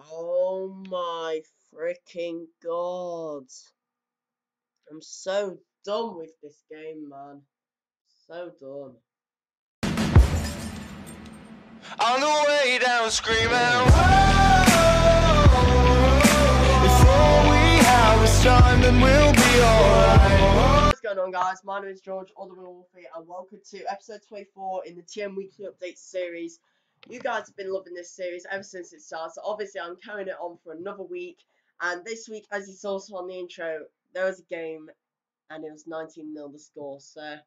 Oh my freaking god. I'm so done with this game, man. So done. On the way down screaming, "Whoa, if all we have is time, then we'll be alright." What's going on, guys? My name is George, all the way Wolfie, and welcome to episode 24 in the TM Weekly Update series. You guys have been loving this series ever since it started, so obviously I'm carrying it on for another week. And this week, as you saw on the intro, there was a game, and it was 19-0 the score, so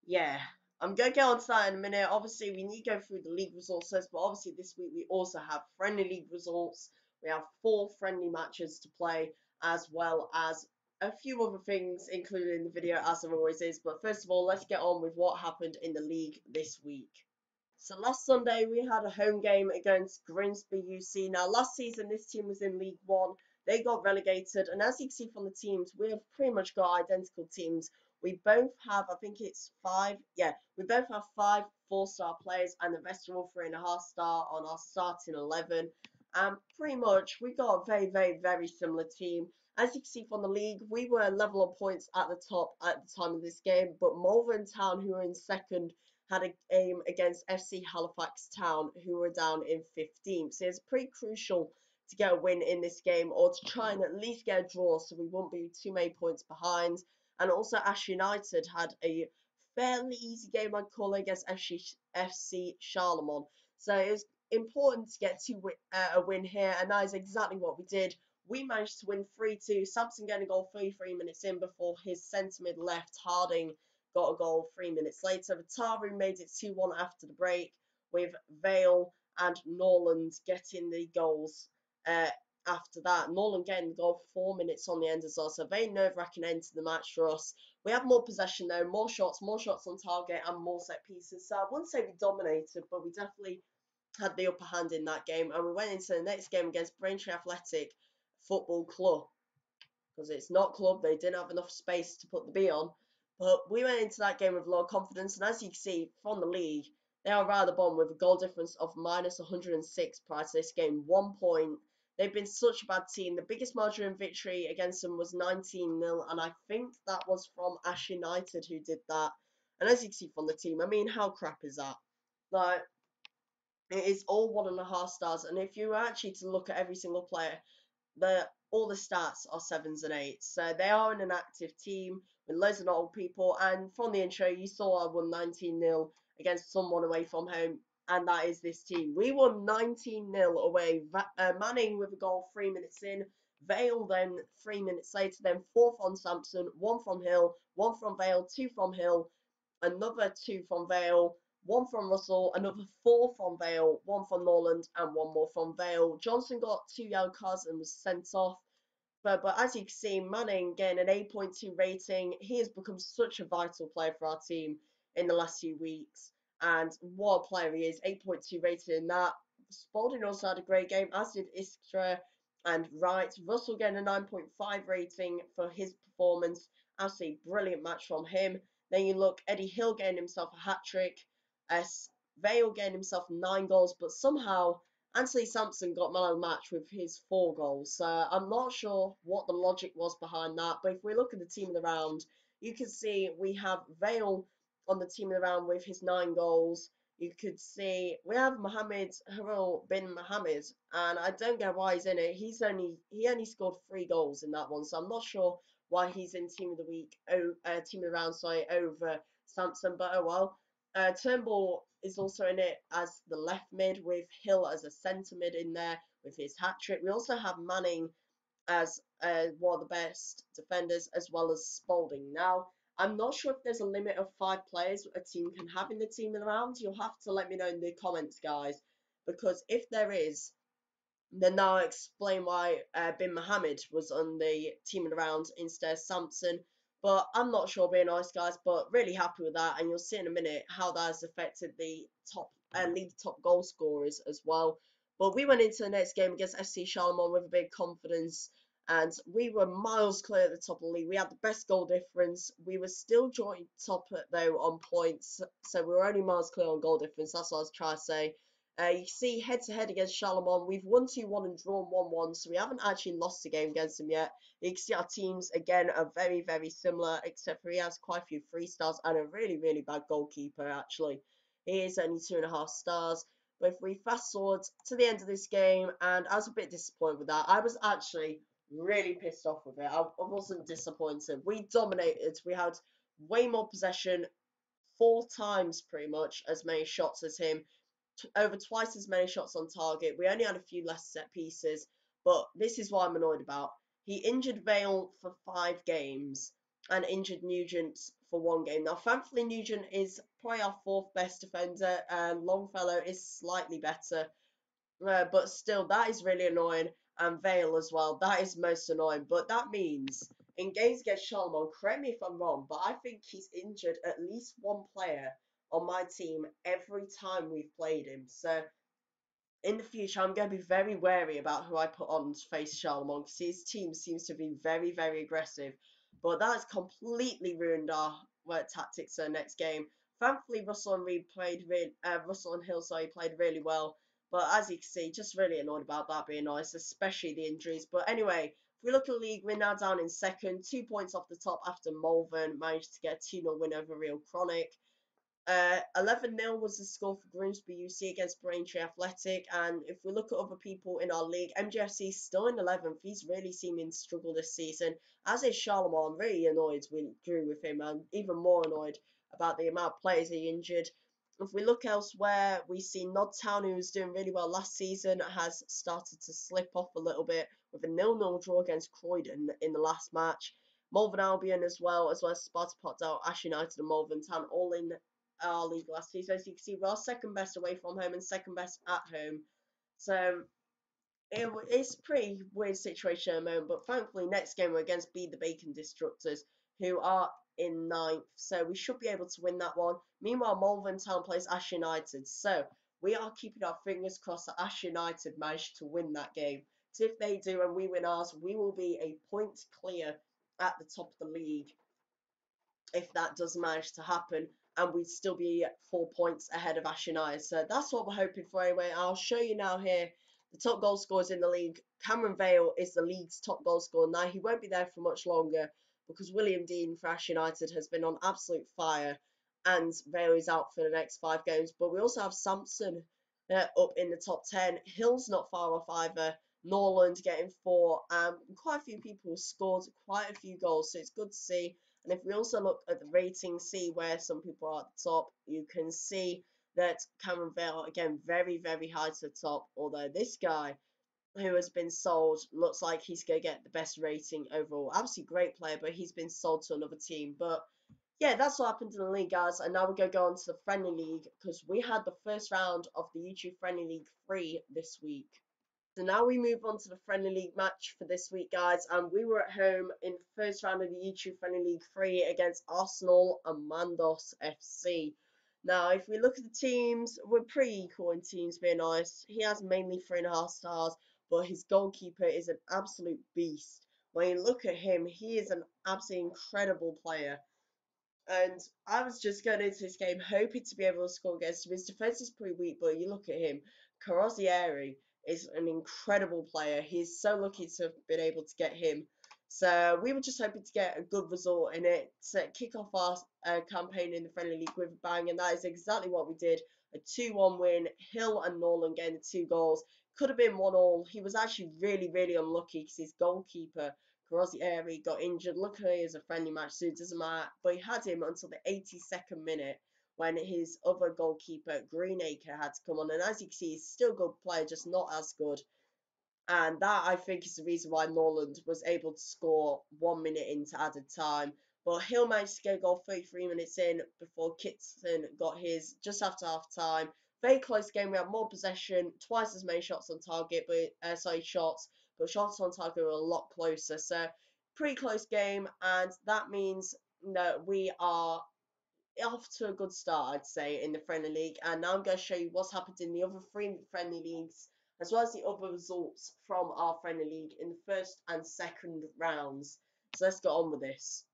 yeah, I'm going to get on to that in a minute. Obviously, we need to go through the league results first, but obviously this week we also have friendly league results. We have 4 friendly matches to play, as well as a few other things included in the video, as there always is. But first of all, let's get on with what happened in the league this week. So last Sunday, we had a home game against Grimsby UC. Now, last season, this team was in League One. They got relegated, and as you can see from the teams, we have pretty much got identical teams. We both have, I think it's 5, yeah, we both have 5 4-star players, and the rest are all 3.5-star on our starting 11. And pretty much, we got a very, very, very similar team. As you can see from the league, we were level on points at the top at the time of this game, but Malvern Town, who were in second, had a game against FC Halifax Town, who were down in 15th. So it's pretty crucial to get a win in this game, or to try and at least get a draw, so we won't be too many points behind. And also, Ash United had a fairly easy game, I'd call it, against FC Charlemont. So it was important to get a win here, and that is exactly what we did. We managed to win 3-2. Samson getting a goal 33 minutes in before his centre mid left. Harding got a goal 3 minutes later. Vataru made it 2-1 after the break, with Vale and Norland getting the goals after that. Norland getting the goal 4 minutes on the end as well. So very nerve-wracking end to the match for us. We have more possession though, more shots on target, and more set pieces. So I wouldn't say we dominated, but we definitely had the upper hand in that game. And we went into the next game against Braintree Athletic Football Club, because it's not club, they didn't have enough space to put the B on. But we went into that game with a lot of confidence, and as you can see from the league, they are rather bottom with a goal difference of minus 106 prior to this game, 1 point. They've been such a bad team. The biggest margin of victory against them was 19-0, and I think that was from Ash United who did that. And as you can see from the team, I mean, how crap is that? Like, it is all 1.5 stars, and if you were actually to look at every single player, all the stats are 7s and 8s. So they are an active team with loads of old people. And from the intro, you saw I won 19-0 against someone away from home, and that is this team. We won 19-0 away. Manning with a goal 3 minutes in. Vale then 3 minutes later. Then 4 from Sampson, 1 from Hill, 1 from Vale, 2 from Hill, another 2 from Vale, 1 from Russell, another 4 from Vale, 1 from Norland, and 1 more from Vale. Johnson got 2 yellow cards and was sent off. But as you can see, Manning getting an 8.2 rating. He has become such a vital player for our team in the last few weeks. And what a player he is, 8.2 rated in that. Spalding also had a great game, as did Iskra and Wright. Russell getting a 9.5 rating for his performance. Absolutely brilliant match from him. Then you look, Eddie Hill getting himself a hat-trick. Vale getting himself 9 goals, but somehow Anthony Sampson got man of the match with his 4 goals. So I'm not sure what the logic was behind that. But if we look at the team of the round, you can see we have Vale on the team of the round with his 9 goals. You could see we have Mohammed Harul bin Mohammed, and I don't get why he's in it. He only scored 3 goals in that one, so I'm not sure why he's in team of the week, team of the round, sorry, over Sampson. But oh well. Turnbull is also in it as the left mid, with Hill as a centre mid in there with his hat trick. We also have Manning as one of the best defenders, as well as Spalding. Now, I'm not sure if there's a limit of 5 players a team can have in the team of the round. You'll have to let me know in the comments, guys, because if there is, then I'll explain why Bin Mohammed was on the team of the round instead of Sampson. But I'm not sure, being honest, guys, but really happy with that. And you'll see in a minute how that has affected the top league top goal scorers as well. But we went into the next game against FC Charlemont with a big confidence, and we were miles clear at the top of the league. We had the best goal difference. We were still joint top, though, on points. So we were only miles clear on goal difference. That's what I was trying to say. You can see head to head against Charlemont, we've won 2-1 and drawn 1-1, so we haven't actually lost a game against them yet. You can see our teams again are very, very similar, except for he has quite a few 3 stars and a really, really bad goalkeeper actually. He is only 2.5 stars. But if we fast forward to the end of this game, and I was a bit disappointed with that. I was actually really pissed off with it. I wasn't disappointed. We dominated. We had way more possession, 4 times pretty much as many shots as him, over twice as many shots on target. We only had a few less set pieces, but this is what I'm annoyed about. He injured Vale for 5 games and injured Nugent for 1 game. Now, thankfully, Nugent is probably our 4th best defender, and Longfellow is slightly better. But still, that is really annoying. And Vale as well. That is most annoying. But that means in games against Charlemont, correct me if I'm wrong, but I think he's injured at least 1 player on my team every time we've played him. So in the future, I'm going to be very wary about who I put on to face Charlemont because his team seems to be very, very aggressive. But that has completely ruined our tactics next game. Thankfully, Russell and Hill, sorry, played really well. But as you can see, just really annoyed about that being honest, especially the injuries. But anyway, if we look at the league, we're now down in second, 2 points off the top after Malvern managed to get a 2-0 win over Real Chronic. 11-0 was the score for Grimsby UC against Braintree Athletic, and if we look at other people in our league, MGFC is still in 11th. He's really seeming to struggle this season, as is Charlemont. I'm really annoyed we drew with him, and even more annoyed about the amount of players he injured. If we look elsewhere, we see Nodtown, who was doing really well last season, has started to slip off a little bit with a 0-0 draw against Croydon in the last match. Malvern Albion as well as Sparta Potdale, Ash United and Malvern Town all in our league last season. As you can see, we're second best away from home and second best at home. So it's a pretty weird situation at the moment, but thankfully next game we're against Be the Bacon Destructors, who are in 9th, so we should be able to win that one. Meanwhile, Malvern Town plays Ash United, so we are keeping our fingers crossed that Ash United manage to win that game. So if they do and we win ours, we will be a point clear at the top of the league if that does manage to happen, and we'd still be 4 points ahead of Ash United. So that's what we're hoping for anyway. I'll show you now here the top goal scorers in the league. Cameron Vale is the league's top goal scorer. Now, he won't be there for much longer because William Dean for Ash United has been on absolute fire, and Vale is out for the next 5 games. But we also have Sampson up in the top 10. Hill's not far off either. Norland getting 4. Quite a few people scored quite a few goals, so it's good to see. And if we also look at the rating, see where some people are at the top, you can see that Cameron Vale, again, very, very high to the top. Although this guy, who has been sold, looks like he's going to get the best rating overall. Obviously, great player, but he's been sold to another team. But yeah, that's what happened in the league, guys. And now we're going to go on to the Friendly League because we had the first round of the YouTube Friendly League free this week. So now we move on to the Friendly League match for this week, guys. And we were at home in the first round of the YouTube Friendly League 3 against Arsenal and Mandos FC. Now, if we look at the teams, we're pretty equal in teams, being honest. He has mainly 3.5 stars, but his goalkeeper is an absolute beast. When you look at him, he is an absolutely incredible player. And I was just going into this game hoping to be able to score against him. His defense is pretty weak, but you look at him. Carozzieri is an incredible player. He's so lucky to have been able to get him. So we were just hoping to get a good result in it to kick off our campaign in the Friendly League with a bang, and that is exactly what we did. A 2-1 win. Hill and Norland getting the 2 goals. Could have been 1-1. He was actually really, really unlucky because his goalkeeper Carozzieri got injured. Luckily, it was a friendly match, so it doesn't matter. But he had him until the 82nd minute when his other goalkeeper, Greenacre, had to come on. And as you can see, he's still a good player, just not as good. And that, I think, is the reason why Norland was able to score 1 minute into added time. But Hill managed to get a goal 33 minutes in before Kitson got his just after half time. Very close game. We had more possession, twice as many shots on target, but shots on target were a lot closer. So pretty close game, and that means that we are off to a good start, I'd say, in the Friendly League. And now I'm going to show you what's happened in the other 3 Friendly Leagues, as well as the other results from our Friendly League in the first and second rounds. So let's get on with this.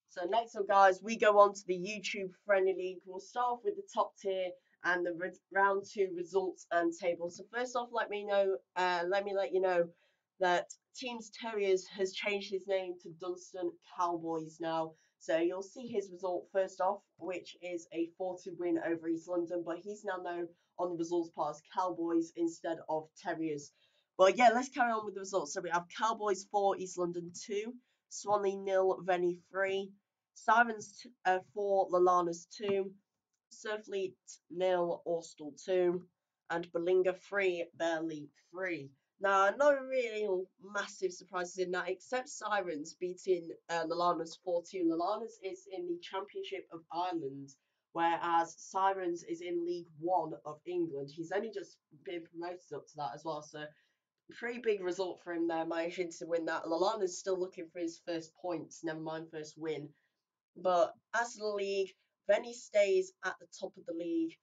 So next up, guys, we go on to the YouTube Friendly League. We'll start off with the top tier, and the round 2 results and table. So first off, let me let you know that Teams Terriers has changed his name to Dunstan Cowboys now. So you'll see his result first off, which is a 4-2 win over East London, but he's now known on the results part as Cowboys instead of Terriers. But yeah, let's carry on with the results. So we have Cowboys 4, East London 2, Swanley 0, Venny 3, Sirens 4, Lalanas 2, Surfleet 0, Austell 2, and Belinga 3, Burley 3. Now, no really massive surprises in that, except Sirens beating Lalanas 4-2. Lalanas is in the Championship of Ireland, whereas Sirens is in League One of England. He's only just been promoted up to that as well, so pretty big result for him there, managing to win that. Lallana's still looking for his first points, never mind first win. But as the league, Venny stays at the top of the league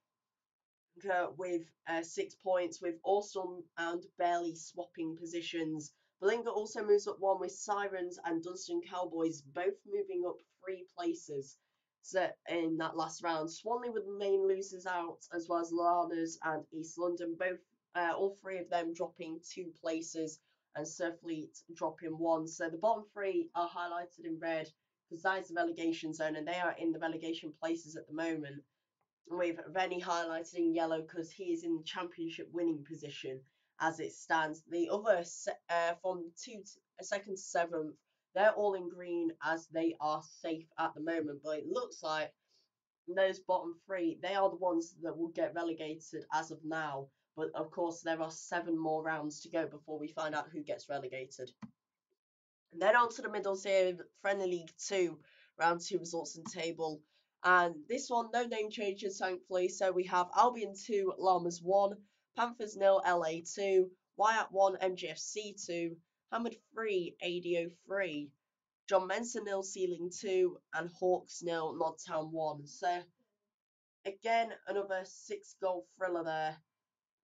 with 6 points, with Awesome and Barely swapping positions. Belinga also moves up one with Sirens and Dunstan Cowboys both moving up 3 places. So in that last round, Swanley were the main losers out, as well as Lanners and East London, both all 3 of them dropping 2 places, and Surfleet dropping 1. So the bottom 3 are highlighted in red because that is the relegation zone, and they are in the relegation places at the moment, with Rennie highlighted in yellow because he is in the championship winning position as it stands. The other from 2nd to 7th, they're all in green as they are safe at the moment, but it looks like those bottom 3, they are the ones that will get relegated as of now. But of course, there are 7 more rounds to go before we find out who gets relegated. And then on to the middles here, Friendly League 2, round 2 results and table. And this one, no name changes, thankfully. So we have Albion 2, Llamas 1, Panthers 0, LA 2, Wyatt 1, MGFC 2, Hammered 3, ADO 3, John Mensa 0, Ceiling 2, and Hawks 0, Nodtown 1. So again, another 6-goal thriller there,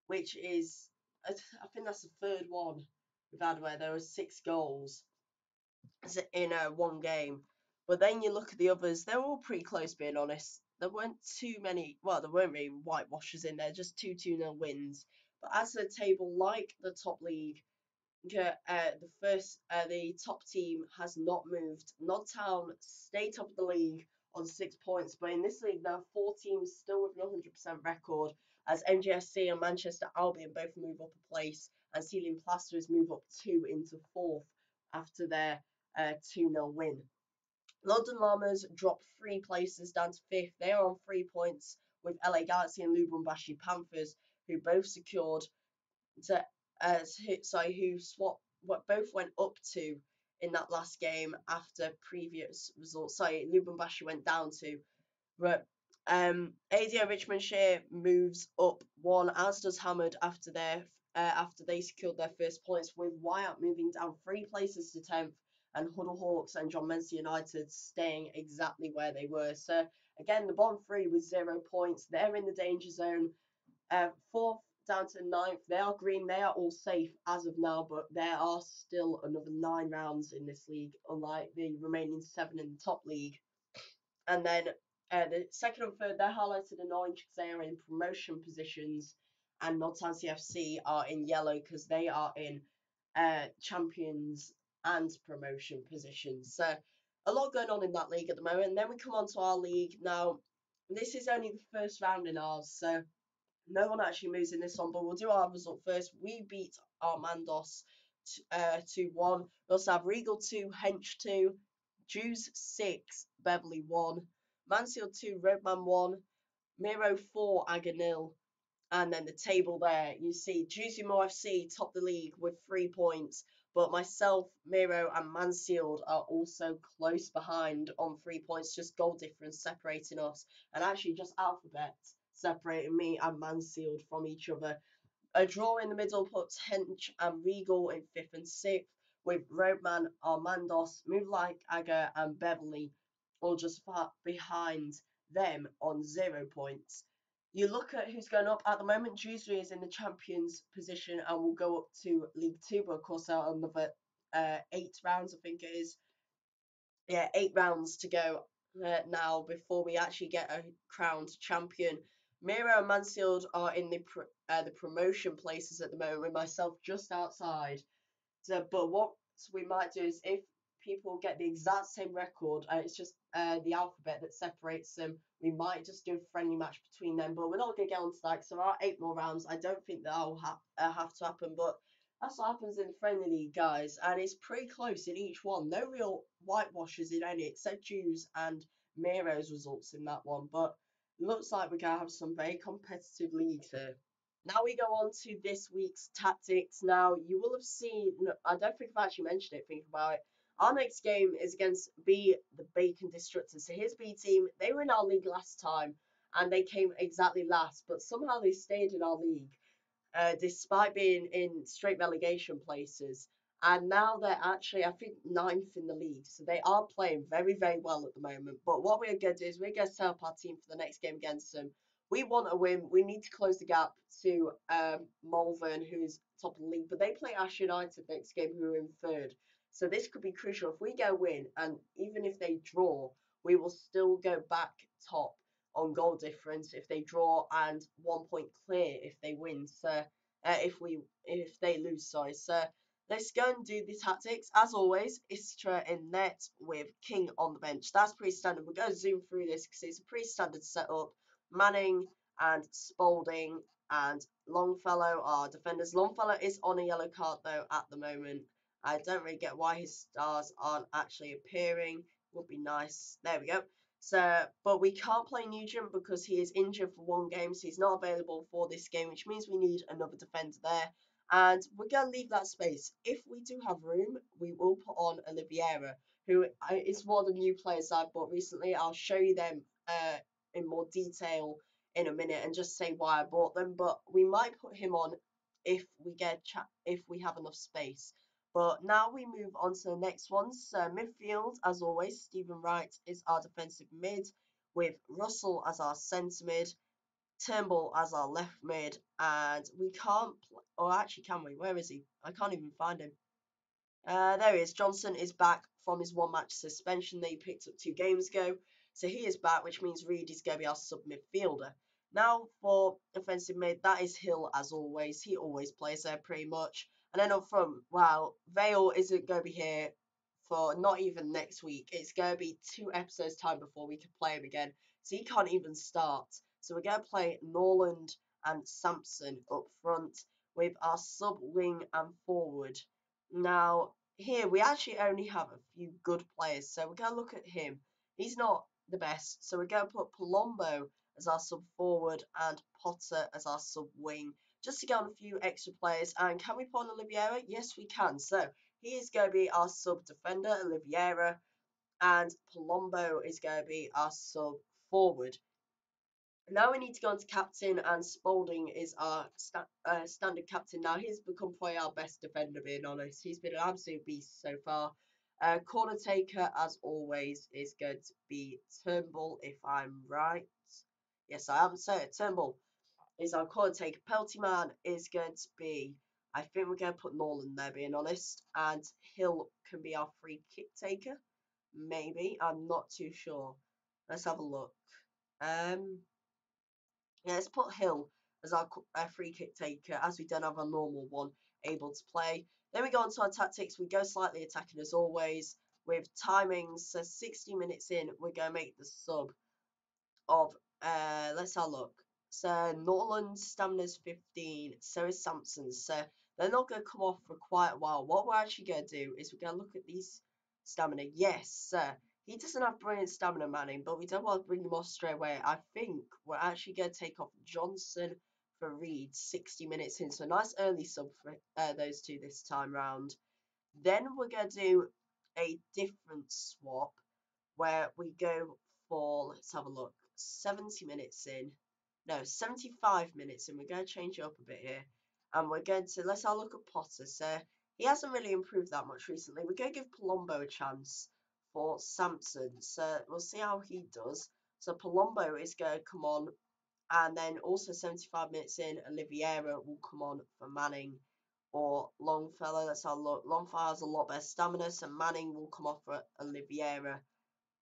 which is, I think that's the third one we've had where there were 6 goals in one game. But then you look at the others, they're all pretty close, being honest. There weren't too many, well, there weren't really whitewashers in there, just 2-0 wins. But as the table, like the top league, the top team has not moved. Nodtown stay top of the league on 6 points, but in this league there are 4 teams still with an 100% record, as MGSC and Manchester Albion both move up a place, and Sealing Plasters move up 2 into 4th after their 2-0 win. London Llamas drop 3 places down to 5th. They are on 3 points with LA Galaxy and Lubumbashi Panthers, who both secured to who both went up to in that last game after previous results. Sorry, Lubumbashi went down to. But ADO Richmond Shire moves up 1, as does Hammered after they secured their first points, with Wyatt moving down 3 places to 10th, and Huddle Hawks and John Mensa United staying exactly where they were. So again, the bottom 3 with 0 points, they're in the danger zone. 4th down to 9th, they are green, they are all safe as of now, but there are still another 9 rounds in this league, unlike the remaining 7 in the top league. And then the 2nd and 3rd, they're highlighted in orange because they are in promotion positions, and Nottingham CFC are in yellow because they are in champions and promotion positions. So a lot going on in that league at the moment. And then we come on to our league. Now, this is only the first round in ours, so no one actually moves in this one, but we'll do our result first. We beat Armandos 2-1. We also have Regal 2, Hench 2, Jews 6, Beverly 1, Mansfield 2, Roadman 1, Miro 4, Aga 0. And then the table there, you see Juzimo FC top the league with 3 points, but myself, Miro, and Mansfield are also close behind on 3 points, just goal difference separating us, and actually just alphabet separating me and Mansfield from each other. A draw in the middle puts Hench and Regal in 5th and 6th, with Roadman, Armandos, Moonlight Aga, and Beverly all just far behind them on 0 points. You look at who's going up at the moment. Dewsbury is in the champions position and will go up to League 2, but of course there are another 8 rounds, I think it is. Yeah, 8 rounds to go now before we actually get a crowned champion. Miro and Mansfield are in the promotion places at the moment, with myself just outside. So, but what we might do is if people get the exact same record, it's just the alphabet that separates them. We might just do a friendly match between them, but we're not going to get onto that because there are 8 more rounds. I don't think that'll have to happen, but that's what happens in the friendly league, guys, and it's pretty close in each one. No real whitewashes in any, except Jews and Miro's results in that one, but looks like we're going to have some very competitive leagues here. Now we go on to this week's tactics. Now, you will have seen, no, I don't think I've actually mentioned it, think about it. Our next game is against B, the Bacon Destructors. So here's B team. They were in our league last time and they came exactly last, but somehow they stayed in our league despite being in straight relegation places. And now they're actually, I think, ninth in the league. So they are playing very, very well at the moment. But what we're going to do is we're going to set up our team for the next game against them. We want a win. We need to close the gap to Malvern, who's top of the league. But they play Ash United next game, who are in third. So this could be crucial. If we get a win, and even if they draw, we will still go back top on goal difference if they draw, and 1 point clear if they win. So if they lose, sorry. So let's go and do the tactics. As always, Istra in net with King on the bench. That's pretty standard. We're going to zoom through this because it's a pretty standard setup. Manning and Spalding and Longfellow are defenders. Longfellow is on a yellow card though at the moment. I don't really get why his stars aren't actually appearing. Would be nice. There we go. So, but we can't play Nugent because he is injured for 1 game, so he's not available for this game, which means we need another defender there. And we're going to leave that space. If we do have room, we will put on Oliveira, who is one of the new players I've bought recently. I'll show you them in more detail in a minute and just say why I bought them. But we might put him on if we have enough space. But now we move on to the next ones. So midfield, as always, Stephen Wright is our defensive mid, with Russell as our centre mid, Turnbull as our left mid, and we can't, or actually can we? Where is he? I can't even find him. There he is. Johnson is back from his 1 match suspension that he picked up 2 games ago. So he is back, which means Reed is going to be our sub midfielder. Now for offensive mid, that is Hill as always. He always plays there pretty much. And then up front, well, Vale isn't going to be here for not even next week. It's going to be 2 episodes time before we can play him again. So he can't even start. So we're going to play Norland and Sampson up front with our sub wing and forward. Now, here we actually only have a few good players, so we're going to look at him. He's not the best, so we're going to put Palombo as our sub forward and Potter as our sub wing, just to get on a few extra players. And can we put on Oliveira? Yes, we can. So he is going to be our sub defender, Oliveira, and Palombo is going to be our sub forward. Now we need to go on to captain, and Spalding is our standard captain. Now he's become probably our best defender, being honest. He's been an absolute beast so far. Corner taker, as always, is going to be Turnbull, if I'm right. Yes, I haven't said it. Turnbull is our corner taker. Penalty man is going to be, I think we're going to put Norland there, being honest. And Hill can be our free kick taker. Maybe. I'm not too sure. Let's have a look. Yeah, let's put Hill as our free kick taker, as we don't have a normal one able to play. Then we go on to our tactics. We go slightly attacking as always with timings. So 60 minutes in, we're going to make the sub of, let's have a look. So Norland's stamina's 15, so is Sampson's. So they're not going to come off for quite a while. What we're actually going to do is we're going to look at these stamina. Yes, he doesn't have brilliant stamina, Manning, but we don't want to bring him off straight away. I think we're actually going to take off Johnson for Reed 60 minutes in. So nice early sub for those two this time round. Then we're going to do a different swap where we go for, let's have a look, 70 minutes in. No, 75 minutes in. We're going to change it up a bit here. And we're going to, let's have a look at Potter. So he hasn't really improved that much recently. We're going to give Palombo a chance for Sampson. So we'll see how he does. So Palombo is going to come on. And then also 75 minutes in, Oliveira will come on for Manning or Longfellow. Let's have a look. Longfellow has a lot better stamina, so Manning will come off for Oliveira.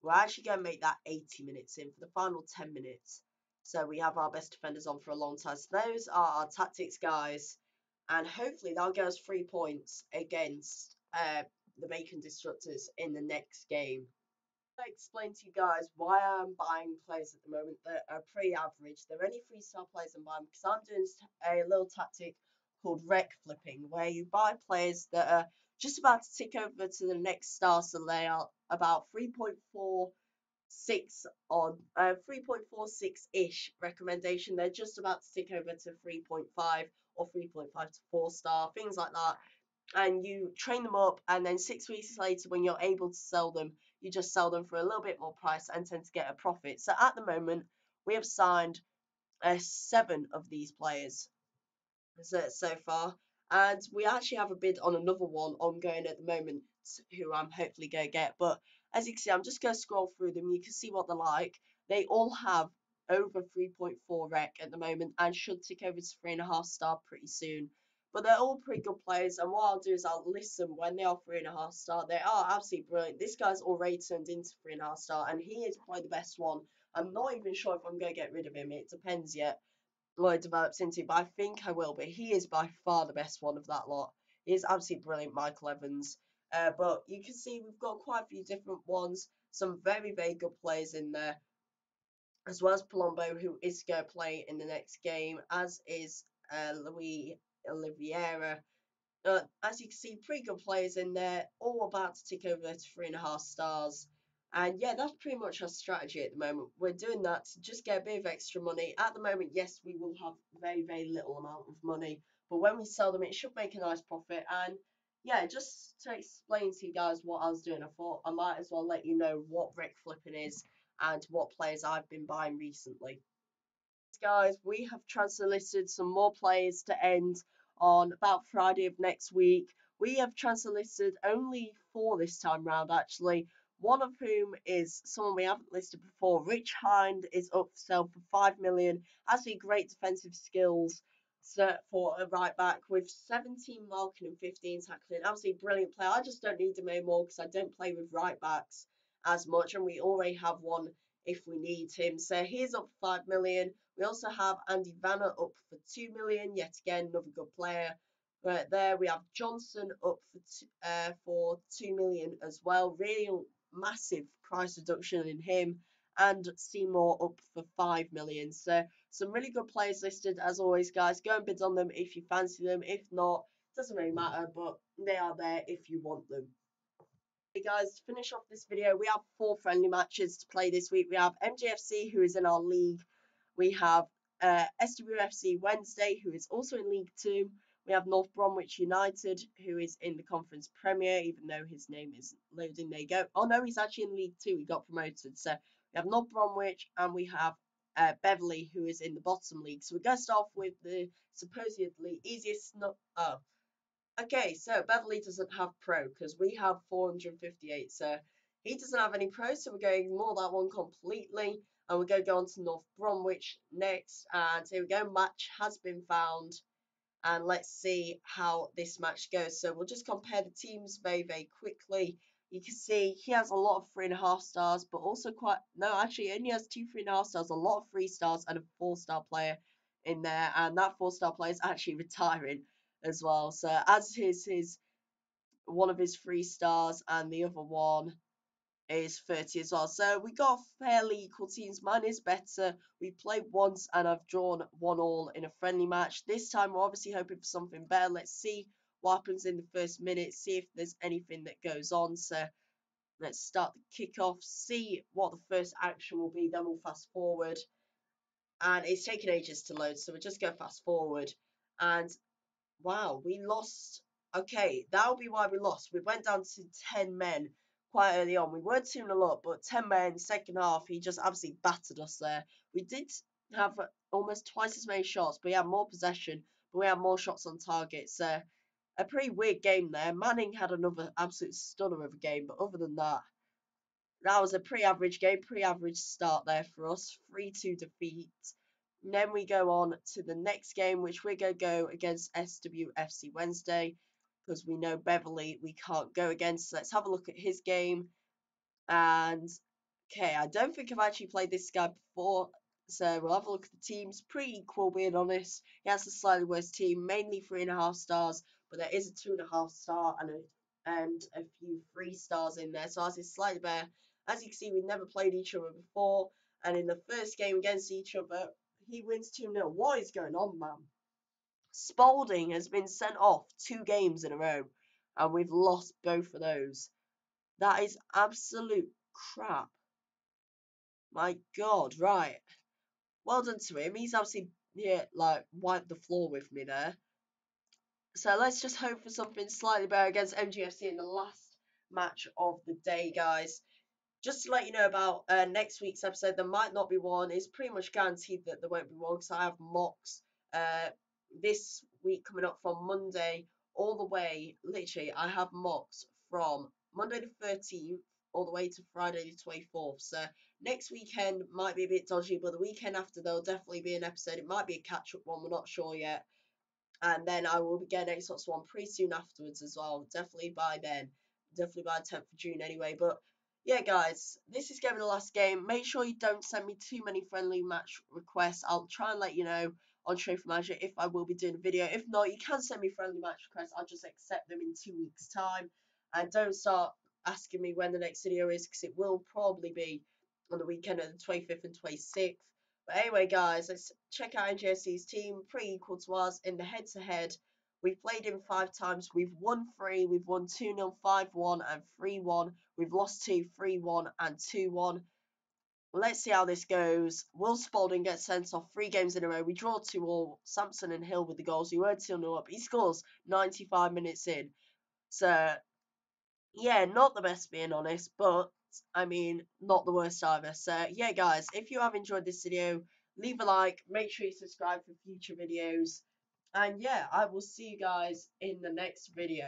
We're actually going to make that 80 minutes in for the final 10 minutes. So we have our best defenders on for a long time. So those are our tactics, guys. And hopefully that'll get us 3 points against the Bacon Destructors in the next game. I explain to you guys why I'm buying players at the moment that are pretty average. They're only 3-star players I'm buying because I'm doing a little tactic called rec flipping, where you buy players that are just about to tick over to the next star, so they are about 3.46 on 3.46 ish recommendation. They're just about to tick over to 3.5 or 3.5 to 4-star, things like that, and you train them up, and then 6 weeks later when you're able to sell them, you just sell them for a little bit more price and tend to get a profit. So at the moment we have signed 7 of these players so far, and we actually have a bid on another one ongoing at the moment who I'm hopefully going to get. But as you can see, I'm just going to scroll through them. You can see what they're like. They all have over 3.4 rec at the moment and should tick over to 3.5-star pretty soon. But they're all pretty good players, and what I'll do is I'll list them when they are 3.5-star. They are absolutely brilliant. This guy's already turned into 3.5-star, and he is probably the best one. I'm not even sure if I'm going to get rid of him. It depends yet what it develops into, but I think I will. But he is by far the best one of that lot. He is absolutely brilliant, Michael Evans. But you can see we've got quite a few different ones, some very, very good players in there, as well as Palombo, who is going to play in the next game, as is Luis Oliveira. As you can see, pretty good players in there, all about to tick over to 3.5 stars. And yeah, that's pretty much our strategy at the moment. We're doing that to just get a bit of extra money. At the moment, yes, we will have very, very little amount of money, but when we sell them, it should make a nice profit. And yeah, just to explain to you guys what I was doing, I thought I might as well let you know what rec flipping is and what players I've been buying recently. Guys, we have transfer listed some more players to end on about Friday of next week. We have transfer listed only 4 this time round, actually. One of whom is someone we haven't listed before. Rich Hind is up for sale for 5 million. Actually, great defensive skills for a right back with 17 marking and 15 tackling. Absolutely brilliant player. I just don't need him anymore because I don't play with right backs as much, and we already have one if we need him. So he's up for 5 million. We also have Andy Vanna up for 2 million. Yet again, another good player. Right there, we have Johnson up for 2 million as well. Really massive price reduction in him. And Seymour up for 5 million. So some really good players listed as always, guys. Go and bid on them if you fancy them. If not, doesn't really matter, but they are there if you want them. Hey guys, to finish off this video, we have 4 friendly matches to play this week. We have MJFC, who is in our league. We have SWFC Wednesday, who is also in League 2. We have North Bromwich United, who is in the Conference Premier, even though his name isn't loading. There you go. Oh no, he's actually in League 2. He got promoted. So we have North Bromwich, and we have Beverley, who is in the bottom league. So we're going to start off with the supposedly easiest. Okay, so Beverley doesn't have pro because we have 458. So he doesn't have any pro, so we're going to ignore that one completely. And we're going to go on to North Bromwich next. And here we go, match has been found. And let's see how this match goes. So we'll just compare the teams very, very quickly. You can see he has a lot of 3.5 stars, but also actually, he only has 2 3.5 stars, a lot of 3 stars, and a 4-star player in there. And that 4-star player is actually retiring as well. So as his one of his 3 stars, and the other one is 30 as well. So we got fairly equal teams. Mine is better. We played once and I've drawn 1-1 in a friendly match. This time we're obviously hoping for something better. Let's see what happens in the first minute, see if there's anything that goes on. So let's start the kickoff, see what the first action will be, then we'll fast forward. And it's taking ages to load, so we'll just go fast forward. And wow, we lost. Okay, that'll be why we lost. We went down to 10 men quite early on. We weren't 2-0 up, but 10 men, second half, he just absolutely battered us there. We did have almost twice as many shots, but we had more possession, but we had more shots on target. So a pretty weird game there. Manning had another absolute stunner of a game, but other than that, that was a pretty average game, pretty average start there for us. 3-2 defeat. And then we go on to the next game, which we're going to go against SWFC Wednesday, because we know Beverley we can't go against. So let's have a look at his game. And okay, I don't think I've actually played this guy before. So we'll have a look at the teams. Pretty equal, being honest. He has a slightly worse team, mainly 3.5 stars, but there is a 2.5 star and a few 3 stars in there. So ours is slightly better. As you can see, we've never played each other before, and in the first game against each other, he wins 2-0. What is going on, man? Spalding has been sent off 2 games in a row, and we've lost both of those. That is absolute crap. My God, right. Well done to him. He's obviously, yeah, like, wiped the floor with me there. So let's just hope for something slightly better against MGFC in the last match of the day, guys. Just to let you know about next week's episode, there might not be one. It's pretty much guaranteed that there won't be one because I have mocks this week coming up from Monday all the way. Literally, I have mocks from Monday the 13th all the way to Friday the 24th. So next weekend might be a bit dodgy, but the weekend after there'll definitely be an episode. It might be a catch-up one. We're not sure yet. And then I will be getting Xbox One pretty soon afterwards as well. Definitely by then. Definitely by the 10th of June anyway. But yeah, guys, this is going to be the last game. Make sure you don't send me too many friendly match requests. I'll try and let you know on Train for Magic if I will be doing a video. If not, you can send me friendly match requests. I'll just accept them in 2 weeks' time. And don't start asking me when the next video is because it will probably be on the weekend of the 25th and 26th. But anyway, guys, let's check out NJSC's team. Pretty equal to us in the head-to-head. We've played him 5 times. We've won 3. We've won 2-0, 5-1, and 3-1. We've lost 2, 3-1, and 2-1. Let's see how this goes. Will Spalding gets sent off 3 games in a row. We draw 2-all. Sampson and Hill with the goals. We were 2-0 up. He scores 95 minutes in. So, yeah, not the best being honest, but I mean, not the worst either. So yeah, guys, if you have enjoyed this video, leave a like, make sure you subscribe for future videos, and yeah, I will see you guys in the next video.